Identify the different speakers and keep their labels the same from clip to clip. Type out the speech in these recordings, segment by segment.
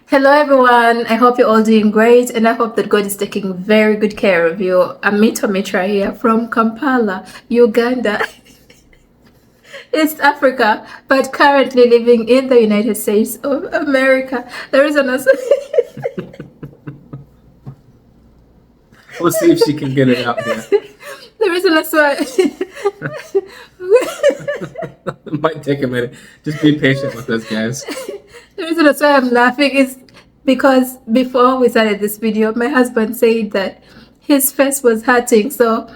Speaker 1: Hello, everyone. I hope you're all doing great, and I hope that God is taking very good care of you. Amito Mitra here from Kampala, Uganda, East Africa, but currently living in the United States of America. There is an
Speaker 2: We'll see if she can get it out here.
Speaker 1: there is an
Speaker 2: It might take a minute. Just be patient with us, guys.
Speaker 1: The reason that's why I'm laughing is because before we started this video, my husband said that his face was hurting. So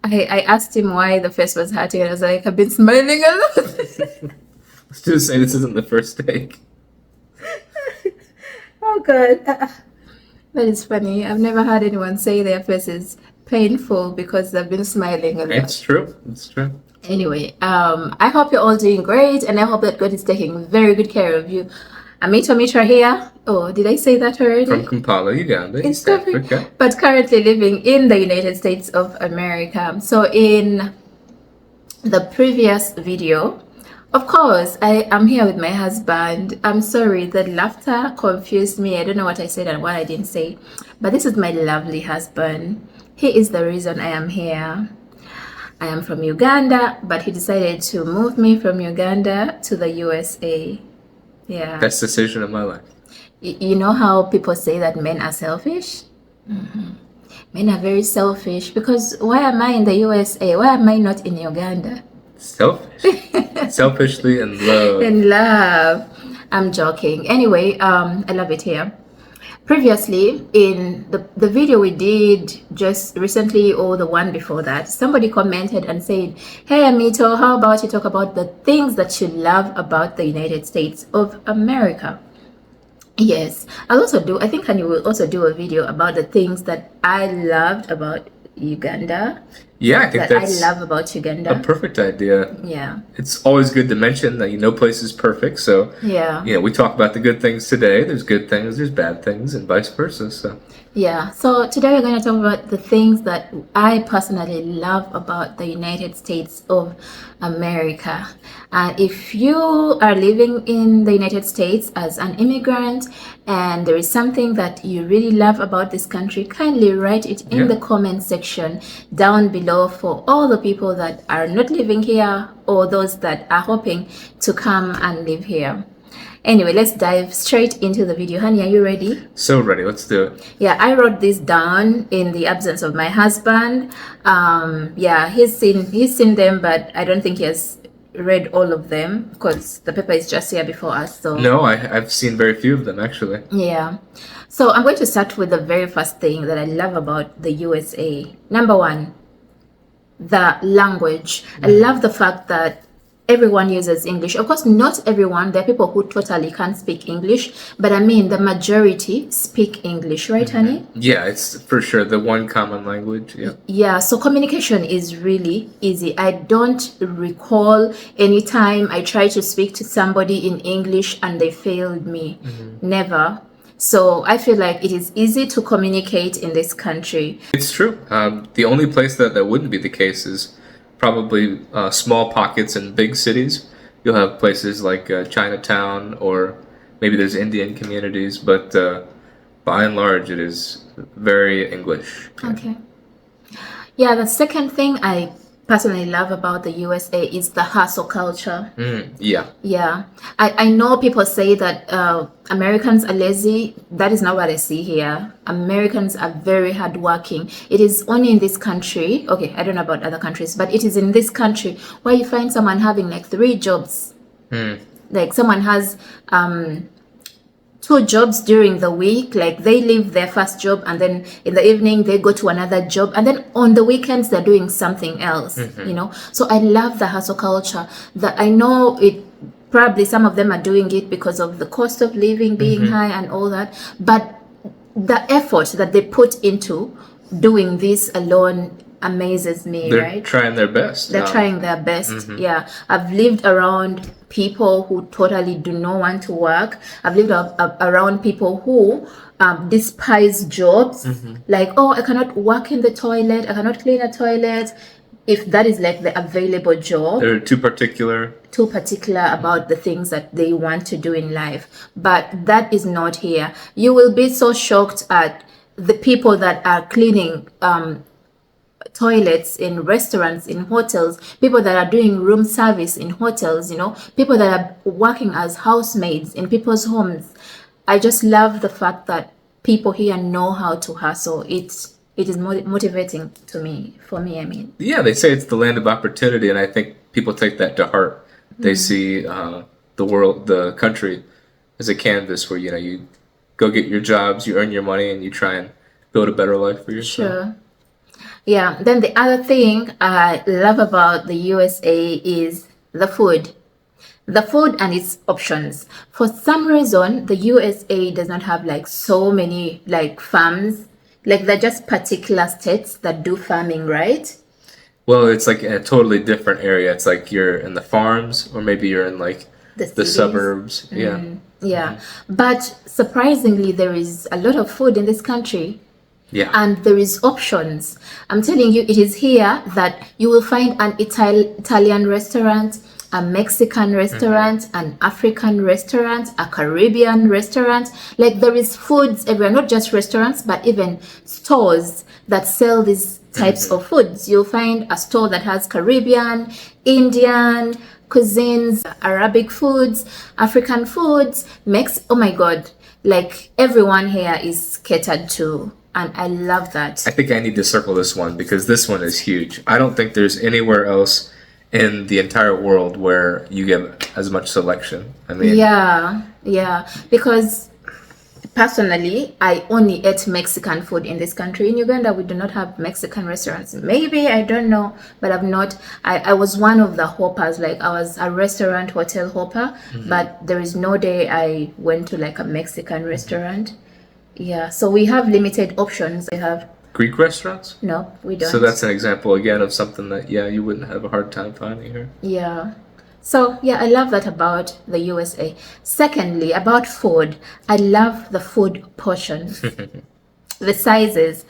Speaker 1: I asked him why the face was hurting, and I was like, I've been smiling a lot.
Speaker 2: Let's just say this isn't the first take.
Speaker 1: Oh, God. That is funny. I've never heard anyone say their face is painful because they've been smiling a lot.
Speaker 2: It's true. It's true.
Speaker 1: Anyway, I hope you're all doing great, and I hope that God is taking very good care of you. Amito Mitra here. Oh, did I say that already?
Speaker 2: From Kampala, Uganda,
Speaker 1: It's
Speaker 2: East Africa.
Speaker 1: perfect. But currently living in the United States of America. So in the previous video, of course, I am here with my husband. I'm sorry, the laughter confused me. I don't know what I said and what I didn't say. But this is my lovely husband. He is the reason I am here. I am from Uganda, but he decided to move me from Uganda to the USA. Yeah.
Speaker 2: Best decision of my life.
Speaker 1: You know how people say that men are selfish? Men are very selfish because why am I in the USA? Why am I not in Uganda?
Speaker 2: Selfish. Selfishly in love.
Speaker 1: In love. I'm joking. Anyway, I love it here. Previously, in the video we did just recently or the one before that, somebody commented and said, hey Amito, how about you talk about the things that you love about the United States of America? Yes, I think Kanye will also do a video about the things that I loved about Uganda.
Speaker 2: Yeah, I think that's
Speaker 1: I love about Uganda.
Speaker 2: a perfect idea.
Speaker 1: Yeah.
Speaker 2: It's always good to mention that no place is perfect. So,
Speaker 1: Yeah.
Speaker 2: we talk about the good things today. There's good things, there's bad things, and vice versa. So,
Speaker 1: Yeah, so today we're going to talk about the things that I personally love about the United States of America. And if you are living in the United States as an immigrant and there is something that you really love about this country, kindly write it in the comment section down below for all the people that are not living here or those that are hoping to come and live here. Anyway, let's dive straight into the video. Honey, are you ready?
Speaker 2: so ready. Let's do it.
Speaker 1: Yeah, I wrote this down in the absence of my husband. Yeah, he's seen them, but I don't think he has read all of them because the paper is just here before us. So
Speaker 2: No, I've seen very few of them, actually.
Speaker 1: yeah. So I'm going to start with the very first thing that I love about the USA. Number one, the language. I love the fact that everyone uses English. Of course, not everyone. There are people who totally can't speak English, but I mean the majority speak English, right, honey?
Speaker 2: Yeah, it's for sure the one common language. Yeah.
Speaker 1: Yeah, so communication is really easy. I don't recall any time I tried to speak to somebody in English and they failed me. Never. So I feel like it is easy to communicate in this country.
Speaker 2: It's true. The only place that wouldn't be the case is probably small pockets in big cities. You'll have places like Chinatown, or maybe there's Indian communities, but by and large, it is very English. Yeah.
Speaker 1: Okay. Yeah, the second thing I personally love about the USA is the hustle culture.
Speaker 2: Yeah.
Speaker 1: Yeah, I know people say that Americans are lazy. That is not what I see here. Americans are very hardworking. It is only in this country, okay, I don't know about other countries, but it is in this country where you find someone having like 3 jobs. Like someone has 2 jobs during the week. Like they leave their first job and then in the evening they go to another job, and then on the weekends they're doing something else. So I love the hustle culture. That I know it probably some of them are doing it because of the cost of living being high and all that, but the effort that they put into doing this alone amazes me.
Speaker 2: They're
Speaker 1: right?
Speaker 2: trying their best.
Speaker 1: They're trying their best. Yeah, I've lived around people who totally do not want to work. I've lived around people who despise jobs. Like, oh, I cannot work in the toilet, I cannot clean a toilet. if that is like the available job,
Speaker 2: They're too particular.
Speaker 1: about the things that they want to do in life. But that is not here. You will be so shocked at the people that are cleaning toilets in restaurants, in hotels, people that are doing room service in hotels, people that are working as housemaids in people's homes. I just love the fact that people here know how to hustle. It is motivating to me, for me, I mean.
Speaker 2: Yeah, they say it's the land of opportunity, and I think people take that to heart. They see the world, the country, as a canvas where you go get your jobs, you earn your money, and you try and build a better life for yourself.
Speaker 1: Sure. Yeah. Then the other thing I love about the USA is the food. The food and its options. For some reason, the USA does not have like so many like farms. Like they're just particular states that do farming, right?
Speaker 2: Well, it's like in a totally different area. It's like you're in the farms, or maybe you're in like
Speaker 1: The
Speaker 2: the
Speaker 1: cities.
Speaker 2: suburbs. Yeah.
Speaker 1: Yeah. But surprisingly, there is a lot of food in this country.
Speaker 2: Yeah.
Speaker 1: And there is options. I'm telling you, it is here that you will find an Italian restaurant, a Mexican restaurant, an African restaurant, a Caribbean restaurant. Like there is foods everywhere, not just restaurants, but even stores that sell these types of foods. You'll find a store that has Caribbean, Indian cuisines, Arabic foods, African foods, oh my God, like everyone here is catered to. And I love that.
Speaker 2: I think I need to circle this one because this one is huge. I don't think there's anywhere else in the entire world where you get as much selection. I mean,
Speaker 1: Yeah. Because personally, I only ate Mexican food in this country. In Uganda, we do not have Mexican restaurants. Maybe, I don't know, but I've not. I was one of the hoppers. Like I was a restaurant hotel hopper, but there is no day I went to like a Mexican restaurant. Yeah, so we have limited options. We have
Speaker 2: Greek restaurants?
Speaker 1: no, we don't.
Speaker 2: So that's an example again of something that, you wouldn't have a hard time finding here.
Speaker 1: Yeah. So yeah, I love that about the USA. Secondly, about food, I love the food portions, the sizes.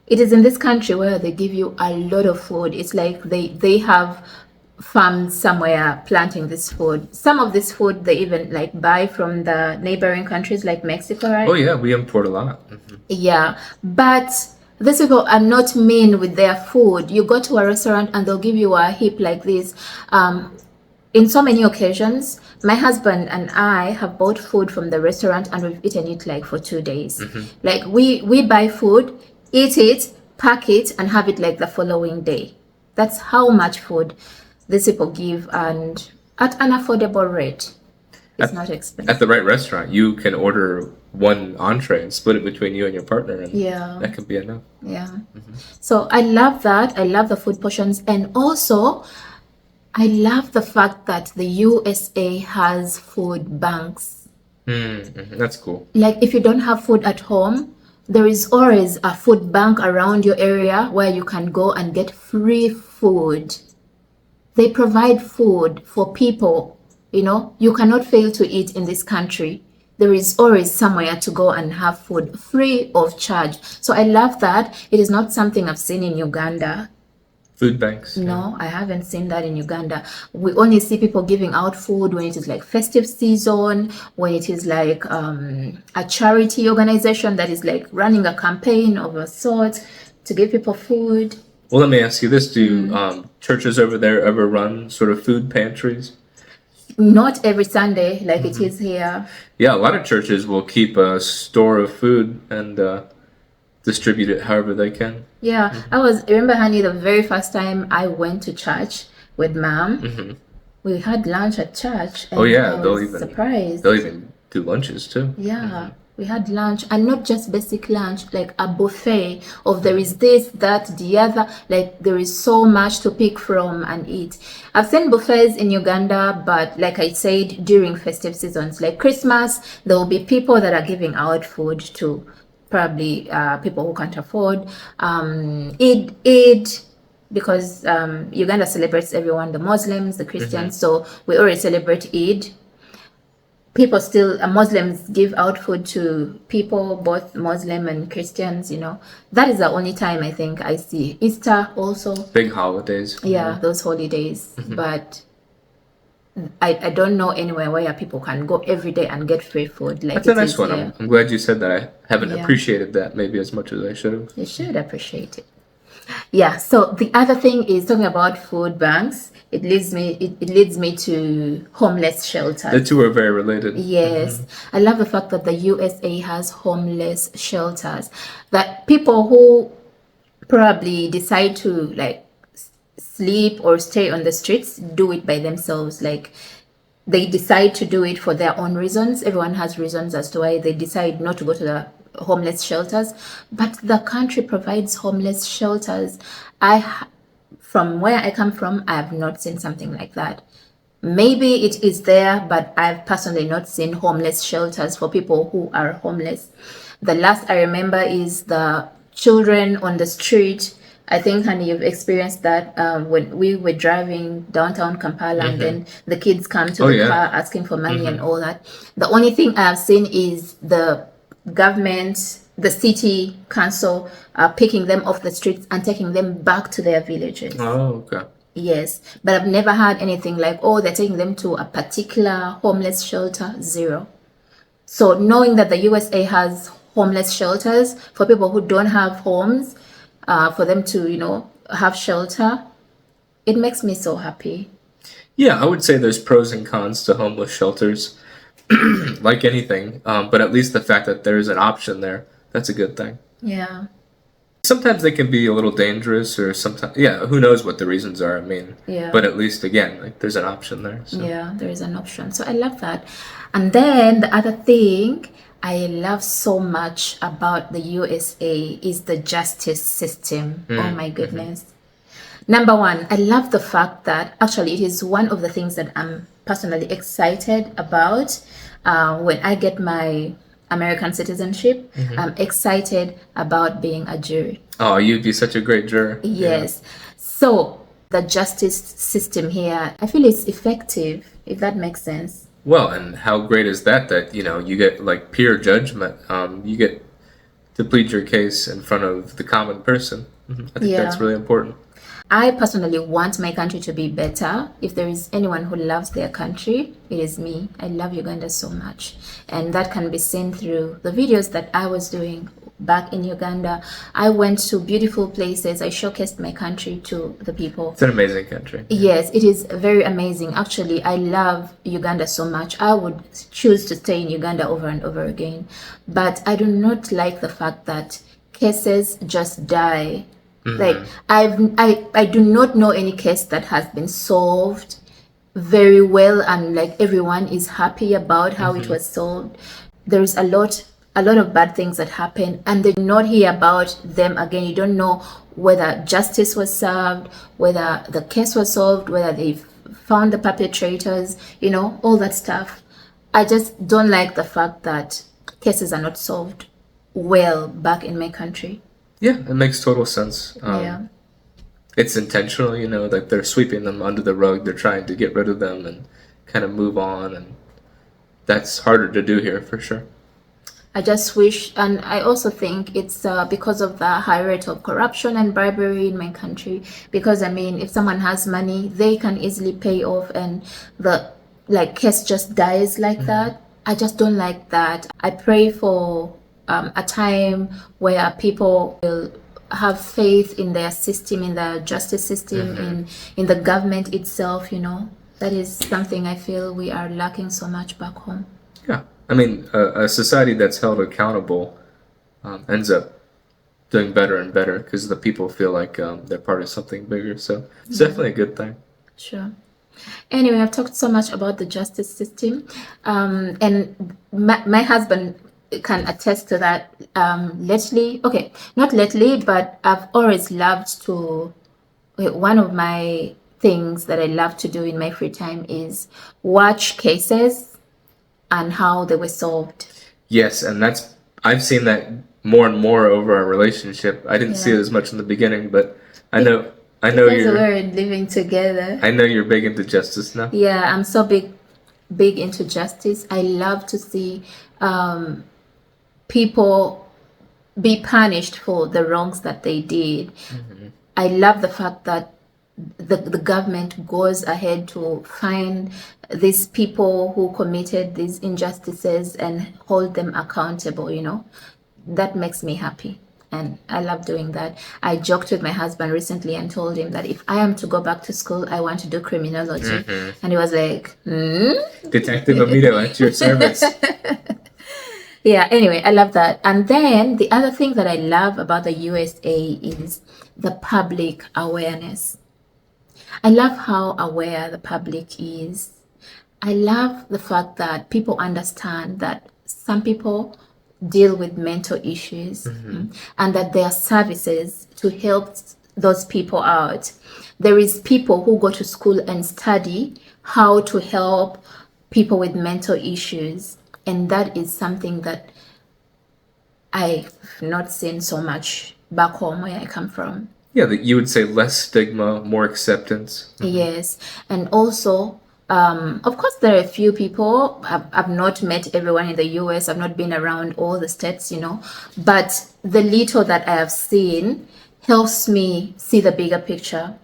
Speaker 1: It is in this country where they give you a lot of food. It's like they have farms somewhere planting this food. Some of this food they even like buy from the neighboring countries like Mexico, right?
Speaker 2: Oh yeah, we import a lot.
Speaker 1: Yeah, but these people are not mean with their food. You go to a restaurant and they'll give you a heap like this. In so many occasions, my husband and I have bought food from the restaurant and we've eaten it like for 2 days. Like we buy food, eat it, pack it, and have it like the following day. That's how much food these people give, and at an affordable rate. It's not expensive.
Speaker 2: At the right restaurant, you can order one entree and split it between you and your partner, and
Speaker 1: Yeah.
Speaker 2: that could be enough.
Speaker 1: Yeah. So I love that. I love the food portions. And also, I love the fact that the USA has food banks.
Speaker 2: That's cool.
Speaker 1: Like, if you don't have food at home, there is always a food bank around your area where you can go and get free food. They provide food for people. You cannot fail to eat in this country. There is always somewhere to go and have food free of charge. So I love that. It is not something I've seen in Uganda.
Speaker 2: Food banks.
Speaker 1: No, I haven't seen that in Uganda. We only see people giving out food when it is like festive season, when it is like a charity organization that is like running a campaign of a sort to give people food.
Speaker 2: Well, let me ask you this. Do churches over there ever run sort of food pantries?
Speaker 1: Not every Sunday like it is here.
Speaker 2: Yeah, a lot of churches will keep a store of food and distribute it however they can.
Speaker 1: Yeah, I remember, honey, the very first time I went to church with mom, we had lunch at church. And
Speaker 2: Oh yeah,
Speaker 1: I was surprised.
Speaker 2: they'll even do lunches too.
Speaker 1: Yeah, we had lunch, and not just basic lunch, like a buffet of there is this, that, the other. Like there is so much to pick from and eat. I've seen buffets in Uganda, but like I said, during festive seasons, like Christmas, there will be people that are giving out food to probably people who can't afford. Eid, because Uganda celebrates everyone, the Muslims, the Christians, so we already celebrate Eid. people still, Muslims give out food to people, both Muslim and Christians, you know. That is the only time I think I see. Easter also,
Speaker 2: Big holidays.
Speaker 1: yeah, those holidays. But I don't know anywhere where people can go every day and get free food like
Speaker 2: That's a
Speaker 1: it
Speaker 2: nice
Speaker 1: is
Speaker 2: one.
Speaker 1: here.
Speaker 2: I'm glad you said that. I haven't
Speaker 1: Yeah.
Speaker 2: appreciated that maybe as much as I should have.
Speaker 1: You should appreciate it. Yeah, so the other thing is talking about food banks. It leads me to homeless shelters.
Speaker 2: The two are very related.
Speaker 1: Yes, I love the fact that the USA has homeless shelters, that people who probably decide to like sleep or stay on the streets do it by themselves. Like they decide to do it for their own reasons. Everyone has reasons as to why they decide not to go to the homeless shelters, but the country provides homeless shelters. From where I come from, I have not seen something like that. Maybe it is there, but I've personally not seen homeless shelters for people who are homeless. The last I remember is the children on the street. I think, honey, you've experienced that when we were driving downtown Kampala and then the kids come to
Speaker 2: Oh,
Speaker 1: the
Speaker 2: yeah.
Speaker 1: car asking for money and all that. The only thing I've seen is the government, the city council, picking them off the streets and taking them back to their villages.
Speaker 2: Oh, okay.
Speaker 1: Yes, but I've never heard anything like, oh, they're taking them to a particular homeless shelter. Zero. So knowing that the USA has homeless shelters for people who don't have homes, for them to, have shelter, it makes me so happy.
Speaker 2: Yeah, I would say there's pros and cons to homeless shelters, like anything. But at least the fact that there's an option there, that's a good thing.
Speaker 1: Yeah.
Speaker 2: Sometimes they can be a little dangerous, or sometimes, yeah, who knows what the reasons are. I mean,
Speaker 1: Yeah.
Speaker 2: but at least again, like there's an option there. So.
Speaker 1: Yeah, there is an option. So I love that. And then the other thing I love so much about the USA is the justice system. Oh my goodness. Number one, I love the fact that actually it is one of the things that I'm personally excited about when I get my American citizenship. I'm excited about being a jury.
Speaker 2: Oh, you'd be such a great juror.
Speaker 1: Yes. So the justice system here, I feel it's effective, if that makes sense.
Speaker 2: Well, and how great is that? That you get like peer judgment. You get to plead your case in front of the common person. I think
Speaker 1: Yeah.
Speaker 2: that's really important.
Speaker 1: I personally want my country to be better. If there is anyone who loves their country, it is me. I love Uganda so much. And that can be seen through the videos that I was doing back in Uganda. I went to beautiful places. I showcased my country to the people.
Speaker 2: It's an amazing country.
Speaker 1: Yes, it is very amazing. Actually, I love Uganda so much. I would choose to stay in Uganda over and over again. But I do not like the fact that cases just die. Like I do not know any case that has been solved very well and like everyone is happy about how it was solved. There's a lot of bad things that happen and they do not hear about them again. You don't know whether justice was served, whether the case was solved, whether they found the perpetrators, all that stuff. I just don't like the fact that cases are not solved well back in my country.
Speaker 2: Yeah, it makes total sense.
Speaker 1: Yeah.
Speaker 2: It's intentional, like they're sweeping them under the rug. They're trying to get rid of them and kind of move on, and that's harder to do here for sure.
Speaker 1: I just wish, and I also think it's because of the high rate of corruption and bribery in my country. Because I mean, if someone has money, they can easily pay off, and the case just dies like that. I just don't like that. I pray for a time where people will have faith in their system, in the justice system, in the government itself. That is something I feel we are lacking so much back home.
Speaker 2: Yeah. I mean, a society that's held accountable ends up doing better and better because the people feel like they're part of something bigger. So it's definitely a good thing.
Speaker 1: Sure. Anyway, I've talked so much about the justice system, and my husband can attest to that. Not lately, but I've always loved to. One of my things that I love to do in my free time is watch cases and how they were solved.
Speaker 2: Yes, and I've seen that more and more over our relationship. I didn't see it
Speaker 1: Yeah.
Speaker 2: as much in the beginning, but I know
Speaker 1: Because
Speaker 2: you're
Speaker 1: we're living together.
Speaker 2: I know you're big into justice now.
Speaker 1: Yeah, I'm so big big into justice. I love to see people be punished for the wrongs that they did. I love the fact that the government goes ahead to find these people who committed these injustices and hold them accountable, That makes me happy. And I love doing that. I joked with my husband recently and told him that if I am to go back to school, I want to do criminology. And he was like,
Speaker 2: Detective Amito at your service.
Speaker 1: Yeah, anyway, I love that. And then the other thing that I love about the USA is the public awareness. I love how aware the public is. I love the fact that people understand that some people deal with mental issues, and that there are services to help those people out. There is people who go to school and study how to help people with mental issues, and that is something that I've not seen so much back home where I come from.
Speaker 2: Yeah, that you would say less stigma, more acceptance.
Speaker 1: Yes, and also, of course, there are a few people. I've not met everyone in the US. I've not been around all the states, but the little that I have seen helps me see the bigger picture,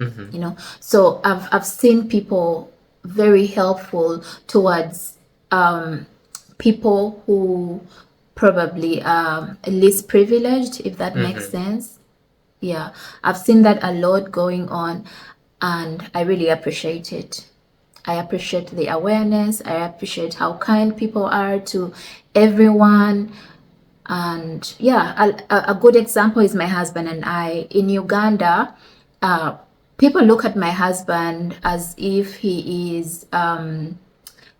Speaker 1: So I've seen people very helpful towards people who probably are least privileged, if that makes sense. Yeah, I've seen that a lot going on, and I really appreciate it. I appreciate the awareness. I appreciate how kind people are to everyone. And yeah, a good example is my husband and I. In Uganda, people look at my husband as if he is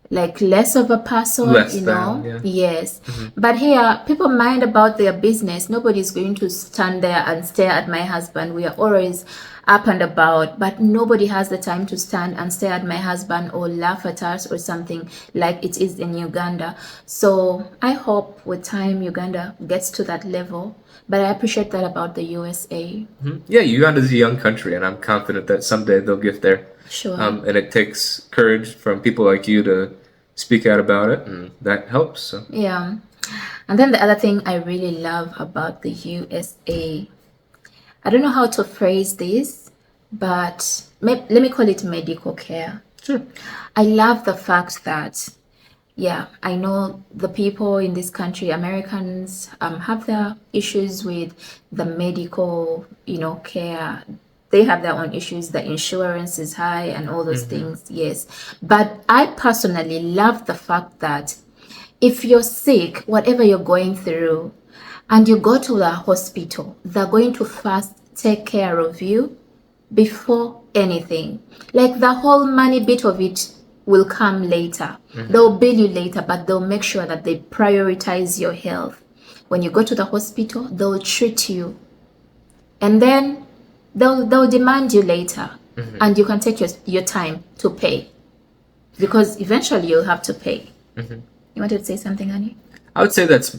Speaker 1: like less of a person,
Speaker 2: Less than, yeah.
Speaker 1: Yes. But here, people mind about their business. Nobody's going to stand there and stare at my husband. We are always up and about, but nobody has the time to stand and stare at my husband or laugh at us or something like it is in Uganda. So I hope with time Uganda gets to that level. But I appreciate that about the USA.
Speaker 2: Yeah, Uganda is a young country, and I'm confident that someday they'll get there.
Speaker 1: Sure.
Speaker 2: And it takes courage from people like you to speak out about it, and that helps. So.
Speaker 1: Yeah. And then the other thing I really love about the USA, I don't know how to phrase this, but let me call it medical care.
Speaker 2: Sure.
Speaker 1: I love the fact that, yeah, I know the people in this country, Americans, have their issues with the medical, care. They have their own issues. The insurance is high and all those things, yes. But I personally love the fact that if you're sick, whatever you're going through, and you go to the hospital, they're going to first take care of you before anything. Like the whole money bit of it will come later. They'll bill you later, but they'll make sure that they prioritize your health. When you go to the hospital, they'll treat you. And then they'll demand you later. And you can take your time to pay. Because eventually you'll have to pay. You wanted to say something, honey?
Speaker 2: I would say that's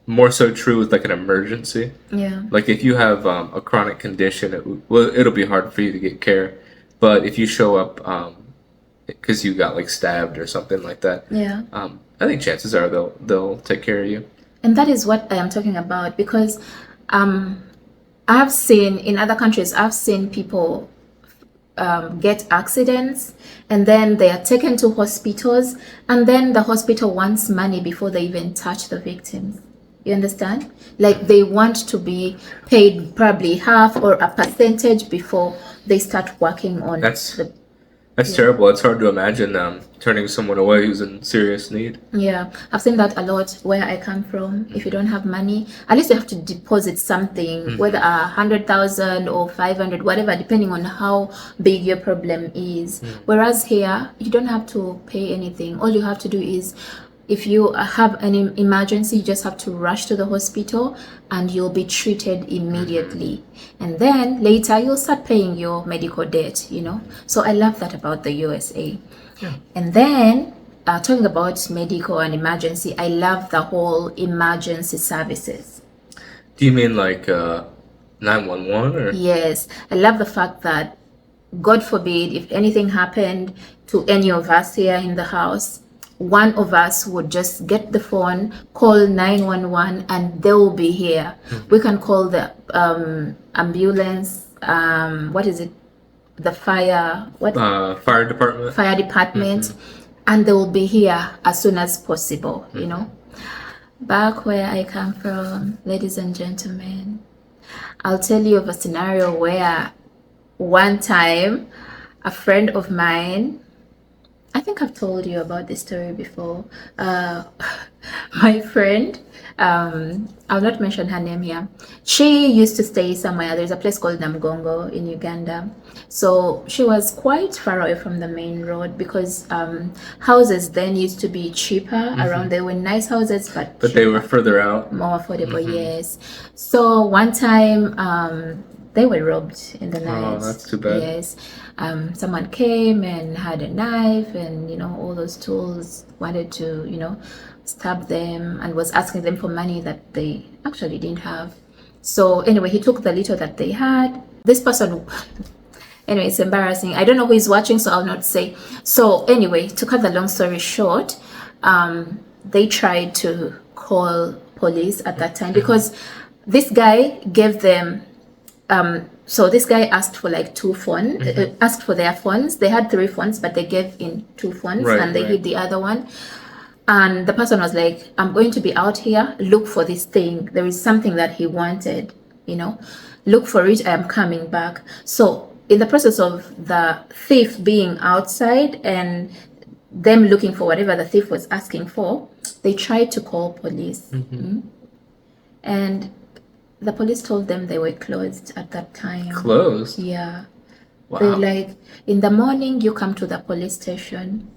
Speaker 2: more so true with like an emergency.
Speaker 1: Yeah.
Speaker 2: Like if you have a chronic condition, it'll be hard for you to get care. But if you show up because you got like stabbed or something like that,
Speaker 1: Yeah.
Speaker 2: I think chances are they'll take care of you.
Speaker 1: And that is what I am talking about, because I've seen in other countries, I've seen people get accidents, and then they are taken to hospitals, and then the hospital wants money before they even touch the victims. You understand? Like they want to be paid probably half or a percentage before they start working on
Speaker 2: That's terrible. It's hard to imagine turning someone away who's in serious need.
Speaker 1: Yeah, I've seen that a lot where I come from. If you don't have money, at least you have to deposit something, whether 100,000 or 500, whatever, depending on how big your problem is. Whereas here, you don't have to pay anything. All you have to do is, if you have an emergency, you just have to rush to the hospital and you'll be treated immediately. And then later you'll start paying your medical debt, So I love that about the USA.
Speaker 2: Yeah.
Speaker 1: And then talking about medical and emergency, I love the whole emergency services.
Speaker 2: Do you mean like 911 or?
Speaker 1: Yes, I love the fact that God forbid, if anything happened to any of us here in the house, one of us would just get the phone, call 911, and they will be here. We can call the ambulance, what is it? The fire, what?
Speaker 2: Fire department.
Speaker 1: Fire department, and they will be here as soon as possible, you know. Back where I come from, ladies and gentlemen, I'll tell you of a scenario where one time a friend of mine, I think I've told you about this story before. My friend, I'll not mention her name here. She used to stay somewhere. There's a place called Namgongo in Uganda. So she was quite far away from the main road because houses then used to be cheaper around. They were nice houses, but
Speaker 2: they were further out.
Speaker 1: More affordable, yes. So one time they were robbed in the night.
Speaker 2: Oh, that's too bad.
Speaker 1: Yes. Someone came and had a knife and, you know, all those tools, wanted to, you know, stab them and was asking them for money that they actually didn't have. So anyway, he took the little that they had. This person, anyway, it's embarrassing. I don't know who is watching, so I'll not say. So anyway, to cut the long story short, they tried to call police at that time because this guy gave them so this guy asked for like two phones, asked for their phones. They had 3 phones, but they gave in 2 phones, and they hid the other one. And the person was like, I'm going to be out here, look for this thing. There is something that he wanted, you know, look for it, I am coming back. So in the process of the thief being outside and them looking for whatever the thief was asking for, they tried to call police. And the police told them they were closed at that time.
Speaker 2: Closed?
Speaker 1: Yeah.
Speaker 2: Wow.
Speaker 1: They're like, in the morning, you come to the police station.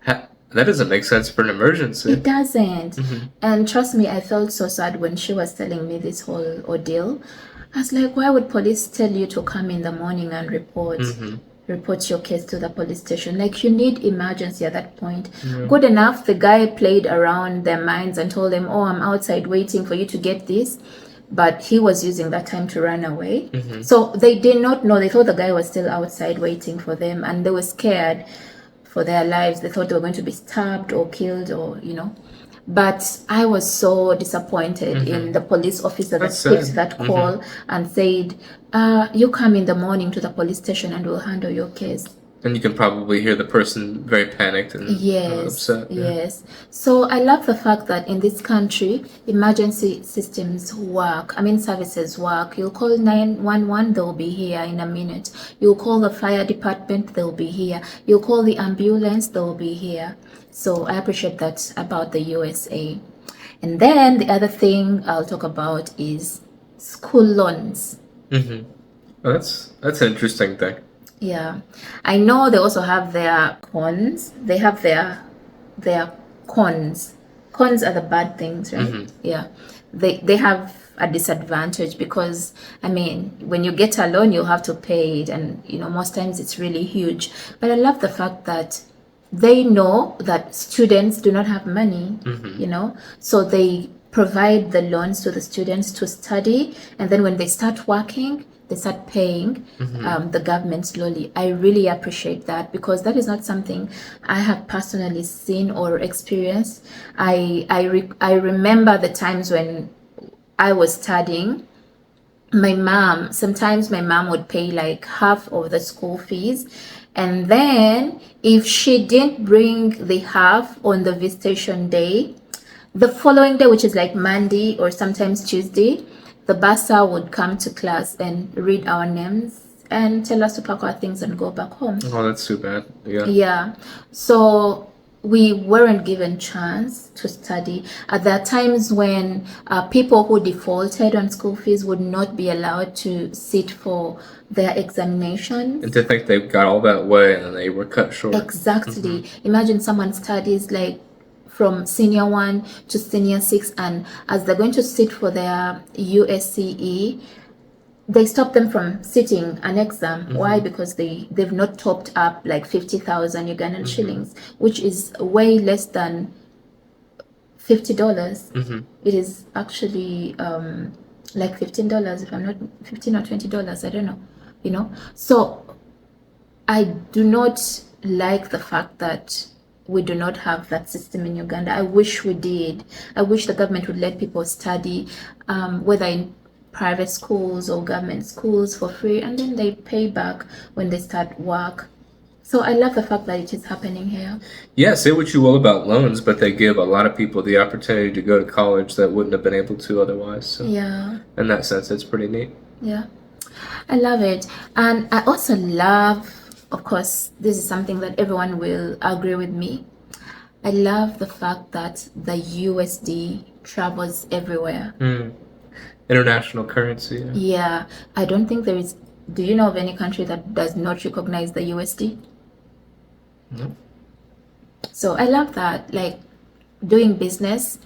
Speaker 2: That doesn't make sense for an emergency.
Speaker 1: It doesn't. And trust me, I felt so sad when she was telling me this whole ordeal. I was like, why would police tell you to come in the morning and report your case to the police station? Like, you need emergency at that point. Good enough, the guy played around their minds and told them, oh, I'm outside waiting for you to get this. But he was using that time to run away. So they did not know. They thought the guy was still outside waiting for them, and they were scared for their lives. They thought they were going to be stabbed or killed, or, you know. But I was so disappointed in the police officer that picked that call and said, you come in the morning to the police station and we'll handle your case.
Speaker 2: And you can probably hear the person very panicked and upset.
Speaker 1: Yes. So I love the fact that in this country, emergency systems work. I mean, services work. You'll call 911, they'll be here in a minute. You'll call the fire department, they'll be here. You'll call the ambulance, they'll be here. So I appreciate that about the USA. And then the other thing I'll talk about is school loans.
Speaker 2: Oh, that's an interesting thing.
Speaker 1: Yeah, I know they also have their cons. They have their cons. Cons are the bad things, right? Yeah, they have a disadvantage because, I mean, when you get a loan, you'll have to pay it, and you know, most times it's really huge. But I love the fact that they know that students do not have money, you know, so they provide the loans to the students to study, and then when they start working, they start paying the government slowly. I really appreciate that because that is not something I have personally seen or experienced. I remember the times when I was studying. Sometimes my mom would pay like half of the school fees. And then if she didn't bring the half on the visitation day, the following day, which is like Monday or sometimes Tuesday, the bursar would come to class and read our names and tell us to pack our things and go back home.
Speaker 2: Oh, that's too bad. Yeah.
Speaker 1: Yeah. So we weren't given chance to study. There are times when people who defaulted on school fees would not be allowed to sit for their examinations.
Speaker 2: And to think they got all that way and then they were cut short.
Speaker 1: Exactly. Imagine someone studies like from senior 1 to senior 6, and as they're going to sit for their USCE, they stop them from sitting an exam. Why? Because they've not topped up like 50,000 Ugandan shillings, which is way less than $50. It is actually like $15, if I'm not $15 or $20, I don't know, you know. So I do not like the fact that we do not have that system in Uganda. I wish we did. I wish the government would let people study, whether in private schools or government schools for free, and then they pay back when they start work. So I love the fact that it is happening here.
Speaker 2: Yeah, say what you will about loans, but they give a lot of people the opportunity to go to college that wouldn't have been able to otherwise. So
Speaker 1: Yeah,
Speaker 2: in that sense, it's pretty neat.
Speaker 1: yeah. I love it. And I also love, of course, this is something that everyone will agree with me. I love the fact that the USD travels everywhere.
Speaker 2: Mm. International currency. Yeah.
Speaker 1: Yeah, I don't think there is. Do you know of any country that does not recognize the USD?
Speaker 2: No.
Speaker 1: So I love that. Like doing business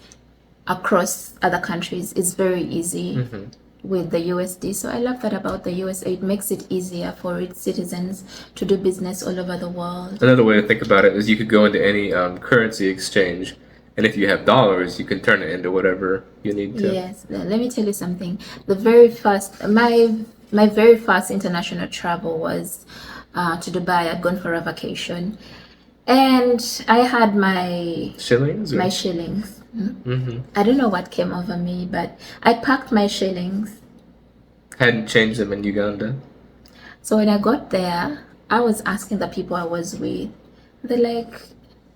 Speaker 1: across other countries is very easy
Speaker 2: Mm-hmm.
Speaker 1: with the USD. So I love that about the USA. It makes it easier for its citizens to do business all over the world.
Speaker 2: Another way to think about it is you could go into any currency exchange, and if you have dollars, you can turn it into whatever you need to.
Speaker 1: Yes, let me tell you something. The very first, my very first international travel was to Dubai. I'd gone for a vacation, and I had my
Speaker 2: Shillings? Or?
Speaker 1: my shillings.
Speaker 2: Mm-hmm.
Speaker 1: I don't know what came over me, but I packed my shillings.
Speaker 2: Hadn't changed them in Uganda.
Speaker 1: So when I got there, I was asking the people I was with. They're like,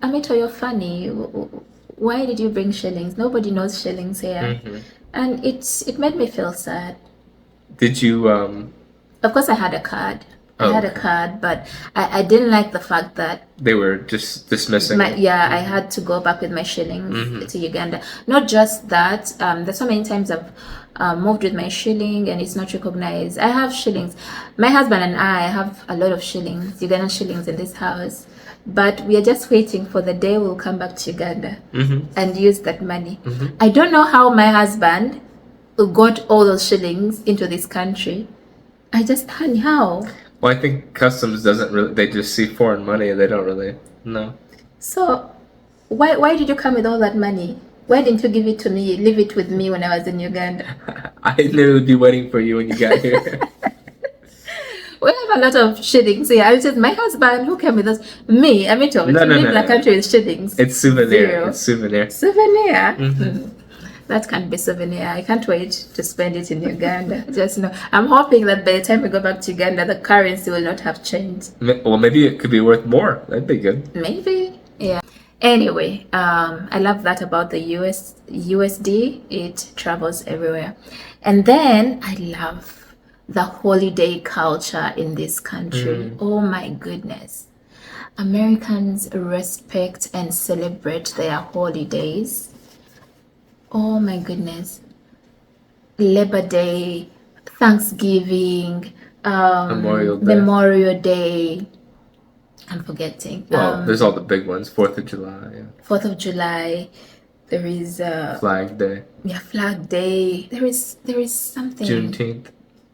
Speaker 1: Amito, you're funny. Why did you bring shillings? Nobody knows shillings here.
Speaker 2: Mm-hmm.
Speaker 1: And it made me feel sad.
Speaker 2: Did you?
Speaker 1: Of course, I had a card. I
Speaker 2: Oh,
Speaker 1: had a
Speaker 2: okay.
Speaker 1: card, but I didn't like the fact that
Speaker 2: They were just dismissing it.
Speaker 1: I had to go back with my shillings
Speaker 2: Mhm.
Speaker 1: to Uganda. Not just that, there's so many times I've moved with my shilling and it's not recognized. I have shillings. My husband and I have a lot of shillings, Ugandan shillings in this house, but we are just waiting for the day we'll come back to Uganda
Speaker 2: Mm-hmm.
Speaker 1: and use that money.
Speaker 2: Mhm.
Speaker 1: I don't know how my husband got all those shillings into this country. I just, honey, how?
Speaker 2: Well, I think customs doesn't really. They just see foreign money and they don't really know.
Speaker 1: So, why did you come with all that money? Why didn't you give it to me, leave it with me when I was in Uganda?
Speaker 2: I knew it would be waiting for you when you got here.
Speaker 1: We have a lot of shillings here. I said, my husband, who came with us? Me, Amito,
Speaker 2: No,
Speaker 1: to
Speaker 2: no,
Speaker 1: live
Speaker 2: no,
Speaker 1: in a
Speaker 2: no.
Speaker 1: country with shillings.
Speaker 2: It's souvenir.
Speaker 1: Zero.
Speaker 2: It's souvenir.
Speaker 1: Souvenir?
Speaker 2: Mhm.
Speaker 1: That can't be souvenir. I can't wait to spend it in Uganda. Just know. I'm hoping that by the time we go back to Uganda, the currency will not have changed.
Speaker 2: Well, maybe it could be worth more. That'd be good.
Speaker 1: Maybe. Yeah. Anyway, I love that about the USD. It travels everywhere. And then I love the holiday culture in this country. Oh my goodness. Americans respect and celebrate their holidays. Oh my goodness. Labor Day, Thanksgiving,
Speaker 2: Memorial Day.
Speaker 1: Memorial Day. I'm forgetting.
Speaker 2: Well, there's all the big ones. 4th of July, yeah.
Speaker 1: 4th of July. There is
Speaker 2: Flag Day,
Speaker 1: Flag Day. There is something.
Speaker 2: Juneteenth.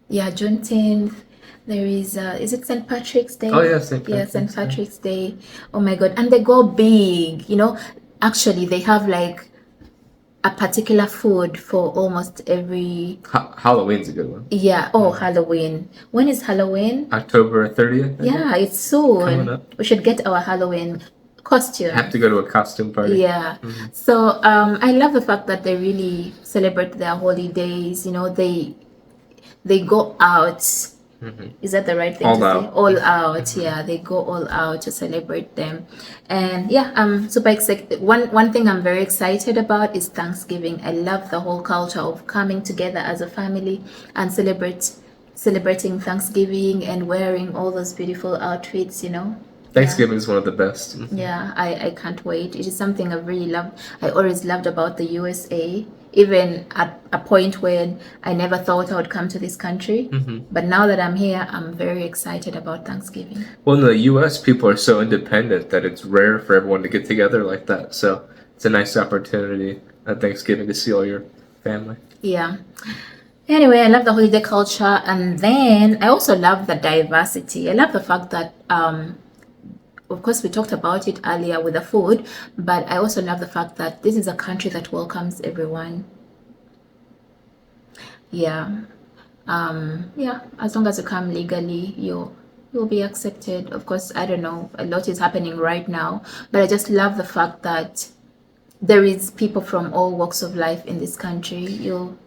Speaker 1: Yeah, Juneteenth. There is it St. Patrick's Day?
Speaker 2: Oh yeah, St.
Speaker 1: Yeah,
Speaker 2: Patrick's
Speaker 1: St.
Speaker 2: Day.
Speaker 1: Patrick's Day. Oh my God. And they go big, you know. Actually, they have like a particular food for almost every.
Speaker 2: Halloween's a good one.
Speaker 1: Yeah. Oh, Halloween. When is Halloween?
Speaker 2: October 30th. I think.
Speaker 1: Yeah, it's
Speaker 2: Coming
Speaker 1: soon.
Speaker 2: up.
Speaker 1: We should get our Halloween costume.
Speaker 2: Have to go to a costume party.
Speaker 1: Yeah. So I love the fact that they really celebrate their holidays. You know, they go out. Is that the right thing
Speaker 2: All
Speaker 1: to
Speaker 2: out.
Speaker 1: say? All out. Yeah, they go all out to celebrate them. And yeah, I'm super excited. One thing I'm very excited about is Thanksgiving. I love the whole culture of coming together as a family and celebrating Thanksgiving and wearing all those beautiful outfits, you know.
Speaker 2: Thanksgiving is one of the best.
Speaker 1: Yeah, I can't wait. It is something I've really loved. I always loved about the USA, even at a point when I never thought I would come to this country. But now that I'm here, I'm very excited about Thanksgiving.
Speaker 2: Well, in the U.S., people are so independent that it's rare for everyone to get together like that. So it's a nice opportunity at Thanksgiving to see all your family.
Speaker 1: Yeah. Anyway, I love the holiday culture, and then I also love the diversity. I love the fact that of course, we talked about it earlier with the food, but I also love the fact that this is a country that welcomes everyone. Yeah. Yeah, as long as you come legally, you're you'll be accepted. Of course, I don't know, a lot is happening right now, but I just love the fact that there is people from all walks of life in this country. You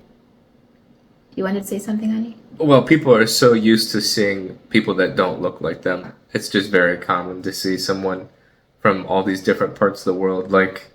Speaker 1: wanted to say something, honey?
Speaker 2: Well, people are so used to seeing people that don't look like them. It's just very common to see someone from all these different parts of the world. Like,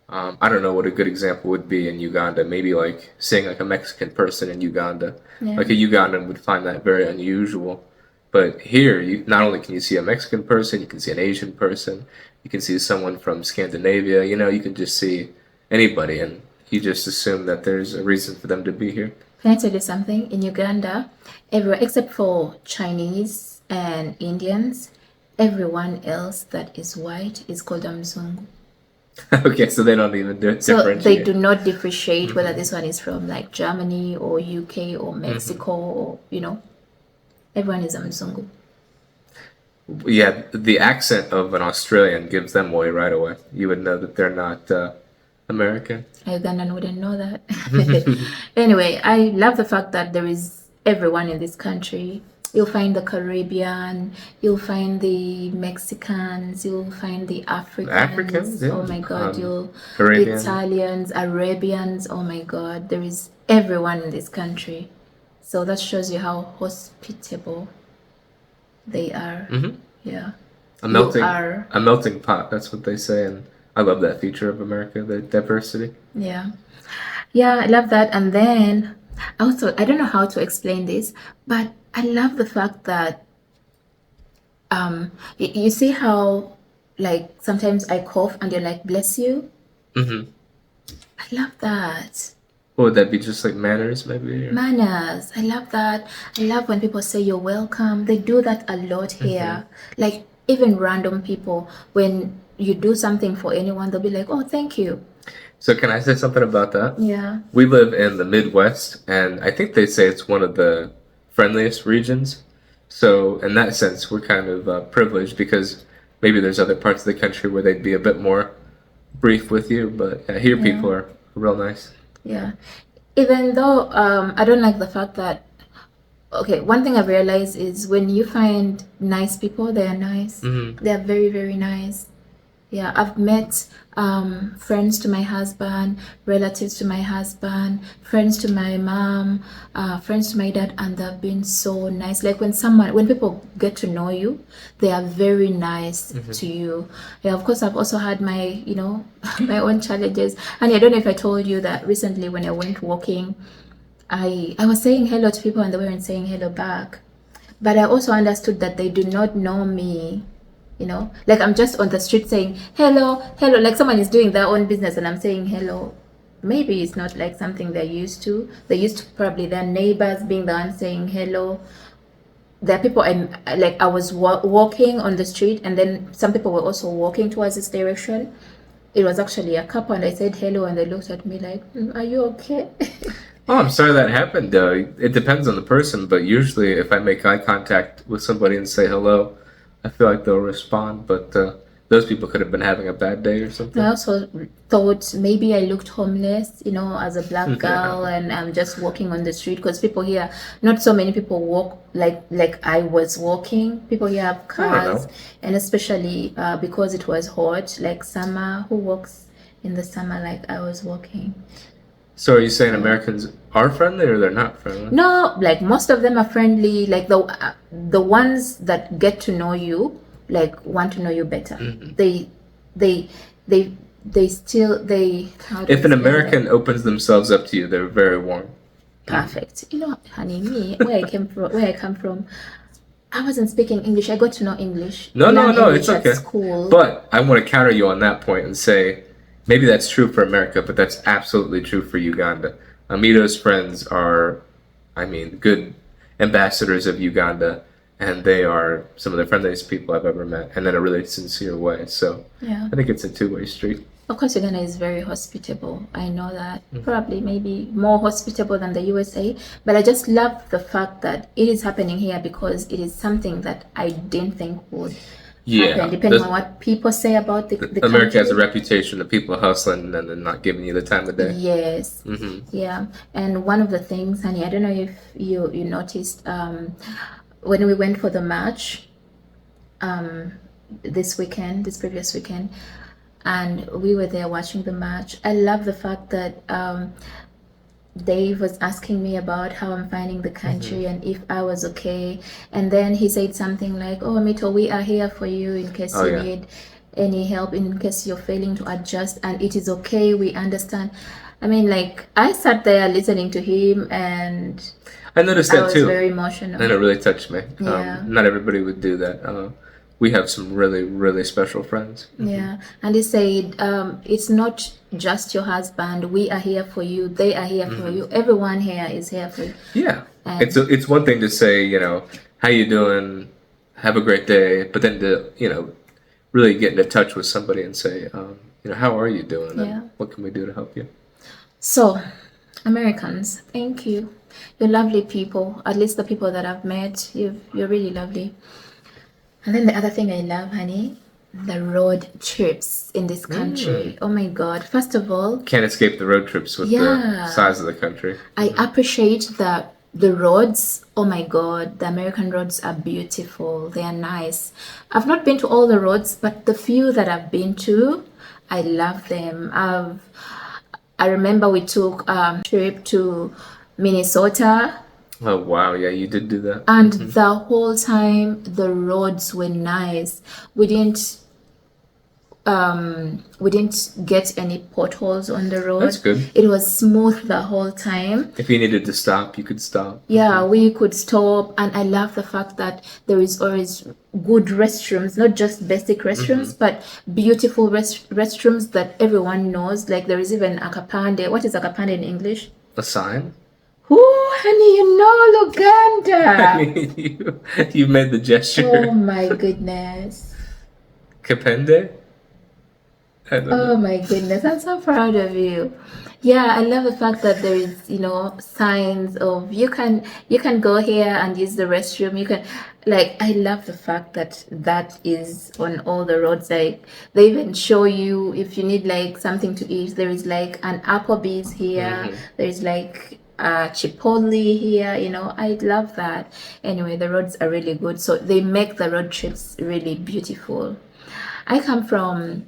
Speaker 2: I don't know what a good example would be in Uganda. Maybe like seeing like a Mexican person in Uganda.
Speaker 1: Yeah.
Speaker 2: Like a Ugandan would find that very unusual. But here, you not only can you see a Mexican person, you can see an Asian person, you can see someone from Scandinavia. You know, you can just see anybody, and you just assume that there's a reason for them to be here.
Speaker 1: Can I tell you something? In Uganda, everyone except for Chinese and Indians, everyone else that is white is called a Mzungu.
Speaker 2: Okay, so they don't even
Speaker 1: So they
Speaker 2: differentiate.
Speaker 1: do not differentiate whether this one is from like Germany or UK or Mexico or everyone is a Mzungu.
Speaker 2: Yeah, the accent of an Australian gives them away right away. You would know that they're not American.
Speaker 1: A Ugandan wouldn't know that. Anyway, I love the fact that there is everyone in this country. You'll find the Caribbean, you'll find the Mexicans, you'll find the Africans.
Speaker 2: Africans, yeah.
Speaker 1: Oh my God, you'll
Speaker 2: Caribbean.
Speaker 1: Italians, Arabians. Oh my God, there is everyone in this country. So that shows you how hospitable they are. Yeah.
Speaker 2: A melting,
Speaker 1: You are.
Speaker 2: a melting pot. That's what they say, and I love that feature of America, the diversity.
Speaker 1: Yeah. Yeah, I love that. And then also, I don't know how to explain this, but I love the fact that you see how like sometimes I cough and you're like, bless you.
Speaker 2: Mm-hmm.
Speaker 1: I love that.
Speaker 2: What would that be? Just like manners, maybe? Or-
Speaker 1: Manners. I love that. I love when people say you're welcome. They do that a lot here. Like even random people, when you do something for anyone, they'll be like, oh, thank you.
Speaker 2: So can I say something about that?
Speaker 1: Yeah.
Speaker 2: We live in the Midwest, and I think they say it's one of the friendliest regions. So in that sense, we're kind of privileged because maybe there's other parts of the country where they'd be a bit more brief with you, but here people are real nice.
Speaker 1: Yeah. Even though I don't like the fact that, okay, one thing I've realized is when you find nice people, they are nice. They are very, very nice. Yeah, I've met friends to my husband, relatives to my husband, friends to my mom, friends to my dad, and they've been so nice. Like when people get to know you, they are very nice to you. Yeah, of course, I've also had my, my own challenges. And I don't know if I told you that recently when I went walking, I was saying hello to people and they weren't saying hello back. But I also understood that they do not know me. Like I'm just on the street saying hello, hello, like someone is doing their own business and I'm saying hello. Maybe it's not like something they're used to. They're used to probably their neighbors being the one saying hello. There are people I was walking on the street and then some people were also walking towards this direction. It was actually a couple and I said hello and they looked at me like, are you okay?
Speaker 2: Oh, I'm sorry that happened. It depends on the person, but usually if I make eye contact with somebody and say hello, I feel like they'll respond, but those people could have been having a bad day or something.
Speaker 1: I also thought maybe I looked homeless, as a black girl, and I'm just walking on the street because people here, not so many people walk like I was walking. People here have cars, and especially because it was hot, like summer. Who walks in the summer like I was walking?
Speaker 2: So are you saying Americans are friendly or they're not friendly?
Speaker 1: No, like most of them are friendly. Like the ones that get to know you, like want to know you better. They still. How do I
Speaker 2: If an
Speaker 1: say
Speaker 2: American opens themselves up to you, they're very warm.
Speaker 1: Perfect. Honey, me where I come from, I wasn't speaking English. I got to know English.
Speaker 2: No,
Speaker 1: English
Speaker 2: it's
Speaker 1: at
Speaker 2: okay.
Speaker 1: School.
Speaker 2: But I want to counter you on that point and say maybe that's true for America, but that's absolutely true for Uganda. Amito's friends are, good ambassadors of Uganda, and they are some of the friendliest people I've ever met, and in a really sincere way. So
Speaker 1: yeah,
Speaker 2: I think it's a two-way street.
Speaker 1: Of course, Uganda is very hospitable. I know that. Probably maybe more hospitable than the USA. But I just love the fact that it is happening here because it is something that I didn't think would happen, depending on what people say about the
Speaker 2: America
Speaker 1: country.
Speaker 2: has a reputation of people hustling and then not giving you the time of day.
Speaker 1: Yes. Yeah. And one of the things, honey, I don't know if you noticed, when we went for the match this previous weekend, and we were there watching the match. I love the fact that Dave was asking me about how I'm finding the country and if I was okay. And then he said something like, "Oh, Amito, we are here for you in case
Speaker 2: Oh,
Speaker 1: you
Speaker 2: yeah.
Speaker 1: need any help, in case you're failing to adjust, and it is okay. We understand." I mean, like, I sat there listening to him, and
Speaker 2: I noticed
Speaker 1: I
Speaker 2: that
Speaker 1: was
Speaker 2: too,
Speaker 1: very
Speaker 2: and
Speaker 1: emotional.
Speaker 2: it really touched me.
Speaker 1: Yeah.
Speaker 2: Not everybody would do that. We have some really, really special friends.
Speaker 1: Yeah, and he said, it's not just your husband. We are here for you. They are here for you. Everyone here is here for you.
Speaker 2: Yeah,
Speaker 1: And
Speaker 2: it's one thing to say, how you doing, have a great day, but then to really get into touch with somebody and say, how are you doing,
Speaker 1: Yeah.
Speaker 2: and what can we do to help you?
Speaker 1: so, Americans, thank you. You're lovely people. At least the people that I've met, you're really lovely. And then the other thing I love, honey, the road trips in this country. Oh my God! First of all,
Speaker 2: Can't escape the road trips with
Speaker 1: Yeah.
Speaker 2: the size of the country.
Speaker 1: I appreciate that the roads, oh my God, the American roads are beautiful. They are nice. I've not been to all the roads, but the few that I've been to, I love them. I remember we took a trip to Minnesota,
Speaker 2: Oh wow, yeah, you did do that.
Speaker 1: and the whole time the roads were nice. We didn't get any potholes on the road.
Speaker 2: That's good.
Speaker 1: It was smooth the whole time.
Speaker 2: If you needed to stop, you could stop.
Speaker 1: Yeah, we could stop, and I love the fact that there is always good restrooms, not just basic restrooms, but beautiful restrooms that everyone knows. Like, there is even a kapande. What is a kapande in English?
Speaker 2: A sign?
Speaker 1: Oh, honey, you know
Speaker 2: I
Speaker 1: Luganda.
Speaker 2: mean, you made the gesture.
Speaker 1: Oh my goodness.
Speaker 2: Kapende? I don't know.
Speaker 1: Oh my goodness, I'm so proud of you. Yeah, I love the fact that there is, signs of you can go here and use the restroom. You can, like, I love the fact that that is on all the roads. Like, they even show you if you need like something to eat. There is like an Applebee's here. There's like Chipotle here. I love that. Anyway, the roads are really good, so they make the road trips really beautiful. I come from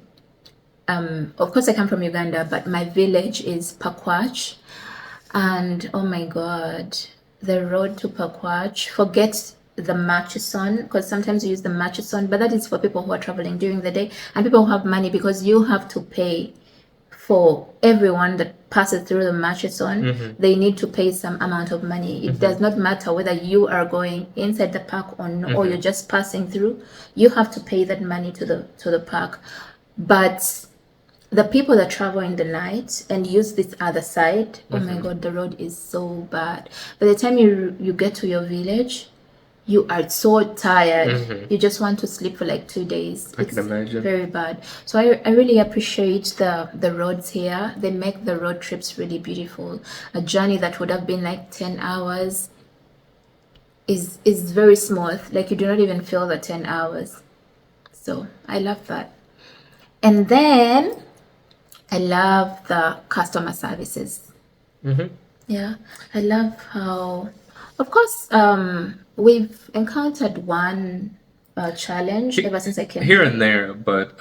Speaker 1: of course, I come from Uganda, but my village is Pakwach. And oh my God, the road to Pakwach, forget the Murchison, because sometimes you use the Murchison, but that is for people who are traveling during the day and people who have money, because you have to pay for everyone that passes through the Murchison. They need to pay some amount of money. It does not matter whether you are going inside the park or no, or you're just passing through. You have to pay that money to the park. But the people that travel in the night and use this other side, oh my God, the road is so bad. By the time you get to your village, you are so tired. You just want to sleep for like 2 days.
Speaker 2: I can imagine.
Speaker 1: Very bad. So I really appreciate the roads here. They make the road trips really beautiful. A journey that would have been like 10 hours is very smooth. Like, you do not even feel the 10 hours. So I love that. And then I love the customer services. Yeah, I love how, of course, we've encountered one challenge ever since I came
Speaker 2: Here and there, but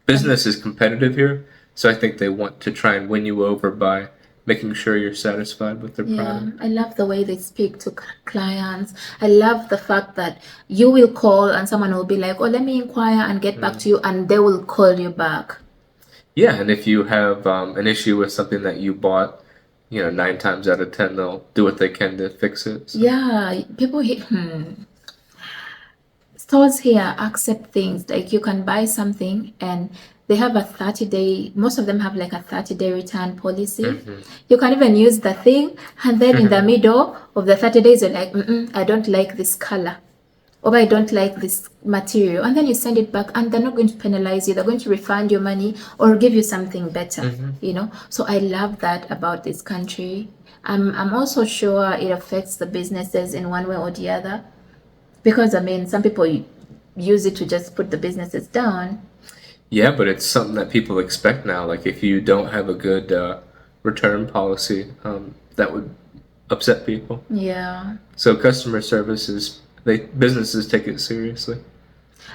Speaker 2: business is competitive here, so I think they want to try and win you over by making sure you're satisfied with their
Speaker 1: Yeah,
Speaker 2: product.
Speaker 1: I love the way they speak to clients. I love the fact that you will call and someone will be like, "Oh, let me inquire and get back to you," and they will call you back.
Speaker 2: Yeah, and if you have an issue with something that you bought, 9 times out of 10, they'll do what they can to fix it. So.
Speaker 1: Yeah, people here, stores here accept things. Like, you can buy something and they have a 30-day, most of them have like a 30-day return policy. You can even use the thing, and then in the middle of the 30 days, you're like, I don't like this color, or I don't like this material, and then you send it back, and they're not going to penalize you. They're going to refund your money or give you something better. So I love that about this country. I'm also sure it affects the businesses in one way or the other, because I mean, some people use it to just put the businesses down.
Speaker 2: Yeah, but it's something that people expect now. Like, if you don't have a good return policy, that would upset people.
Speaker 1: Yeah.
Speaker 2: So customer service is businesses take it seriously.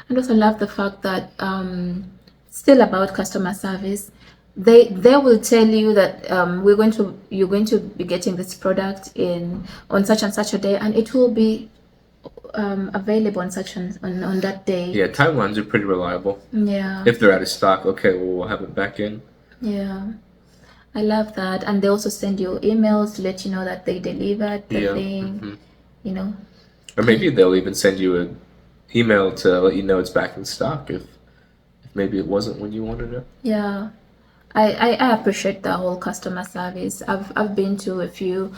Speaker 1: And also love the fact that still about customer service, they will tell you that you're going to be getting this product in on such and such a day, and it will be available on such and on that day.
Speaker 2: Yeah, timelines are pretty reliable.
Speaker 1: Yeah.
Speaker 2: If they're out of stock, okay, well, we'll have it back in.
Speaker 1: Yeah. I love that. And they also send you emails to let you know that they delivered the thing, you know.
Speaker 2: Or maybe they'll even send you an email to let you know it's back in stock if maybe it wasn't when you wanted it.
Speaker 1: Yeah. I appreciate the whole customer service. I've been to a few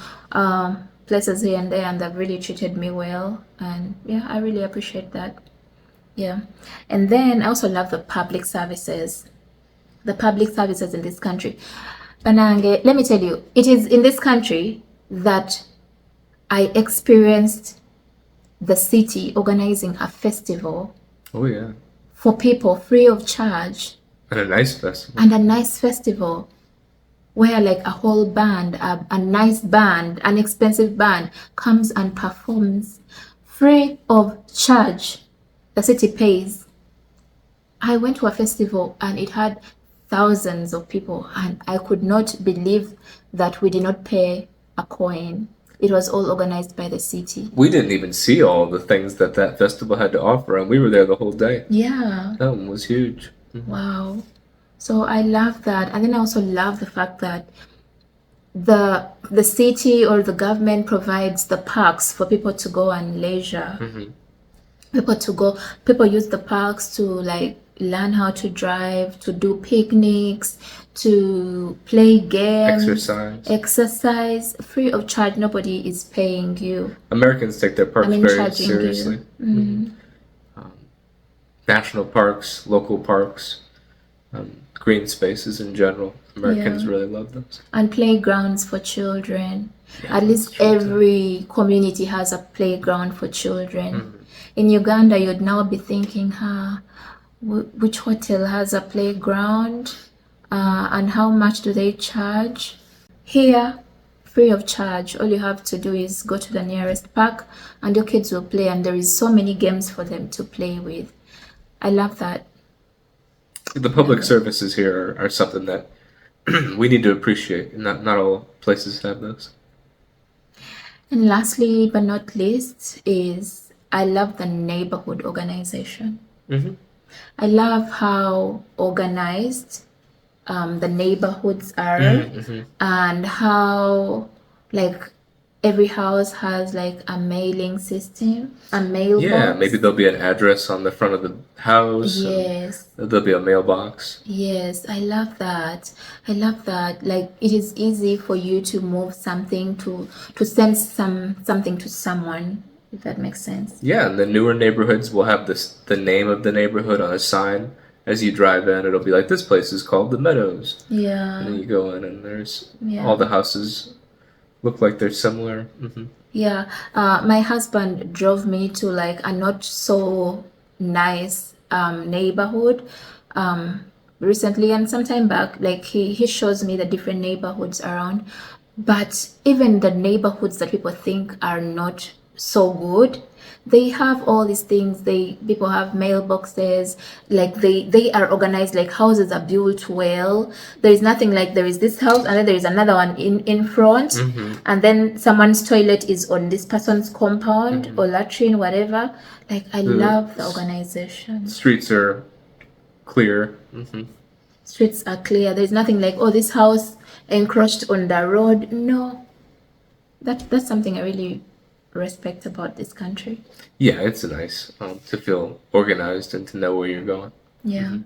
Speaker 1: places here and there, and they've really treated me well. And yeah, I really appreciate that. Yeah. And then I also love the public services. The public services in this country. Banange, let me tell you, it is in this country that I experienced the city organizing a festival
Speaker 2: Oh, yeah.
Speaker 1: for people free of charge.
Speaker 2: And a nice festival.
Speaker 1: And a nice festival where like a whole band, a nice band, an expensive band comes and performs free of charge. The city pays. I went to a festival and it had thousands of people, and I could not believe that we did not pay a coin. It was all organized by the city.
Speaker 2: We didn't even see all the things that festival had to offer, and we were there the whole day.
Speaker 1: Yeah.
Speaker 2: That one was huge.
Speaker 1: Wow. So I love that. And then I also love the fact that the city or the government provides the parks for people to go and leisure. People use the parks to like learn how to drive, to do picnics, to play games, exercise free of charge. Nobody is paying you.
Speaker 2: Americans take their parks very
Speaker 1: charging
Speaker 2: seriously. National parks, local parks, green spaces in general. Americans really love those.
Speaker 1: And playgrounds for children. At least every community has a playground for children. In Uganda, you'd now be thinking, which hotel has a playground and how much do they charge? Here, free of charge. All you have to do is go to the nearest park and your kids will play, and there is so many games for them to play with. I love that.
Speaker 2: The public services here are something that we need to appreciate. Not all places have those.
Speaker 1: And lastly, but not least, is I love the neighborhood organization. I love how organized the neighborhoods are, and how like every house has like a mailing system, a mailbox.
Speaker 2: Yeah, maybe there'll be an address on the front of the house.
Speaker 1: Yes.
Speaker 2: There'll be a mailbox.
Speaker 1: Yes, I love that. I love that. Like it is easy for you to move something, to send something to someone, if that makes sense.
Speaker 2: Yeah, and the newer neighborhoods will have the name of the neighborhood on a sign. As you drive in, it'll be like, this place is called the Meadows.
Speaker 1: Yeah.
Speaker 2: And then you go in and there's all the houses look like they're similar.
Speaker 1: Yeah. My husband drove me to like a not so nice neighborhood recently, and some time back. Like he shows me the different neighborhoods around, but even the neighborhoods that people think are not so good, they have all these things. People have mailboxes, like they are organized, like houses are built well. There is nothing like there is this house and then there is another one in front, and then someone's toilet is on this person's compound or latrine, whatever. Like I love the organization.
Speaker 2: Streets are clear.
Speaker 1: Streets are clear. There's nothing like, oh, this house encroached on the road. No, that's something I really respect about this country.
Speaker 2: Yeah, it's nice to feel organized and to know where you're going.
Speaker 1: Yeah.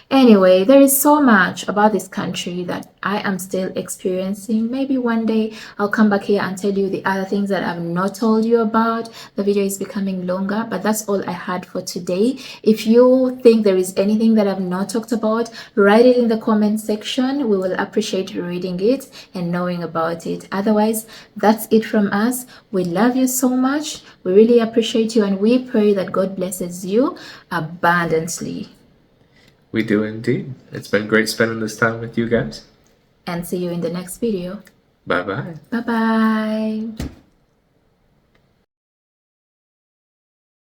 Speaker 1: Anyway, there is so much about this country that I am still experiencing. Maybe one day I'll come back here and tell you the other things that I've not told you about. The video is becoming longer, but that's all I had for today. If you think there is anything that I've not talked about, write it in the comment section. We will appreciate reading it and knowing about it. Otherwise, that's it from us. We love you so much. We really appreciate you, and we pray that God blesses you abundantly.
Speaker 2: We do indeed. It's been great spending this time with you guys.
Speaker 1: And see you in the next video.
Speaker 2: Bye-bye.
Speaker 1: Bye-bye.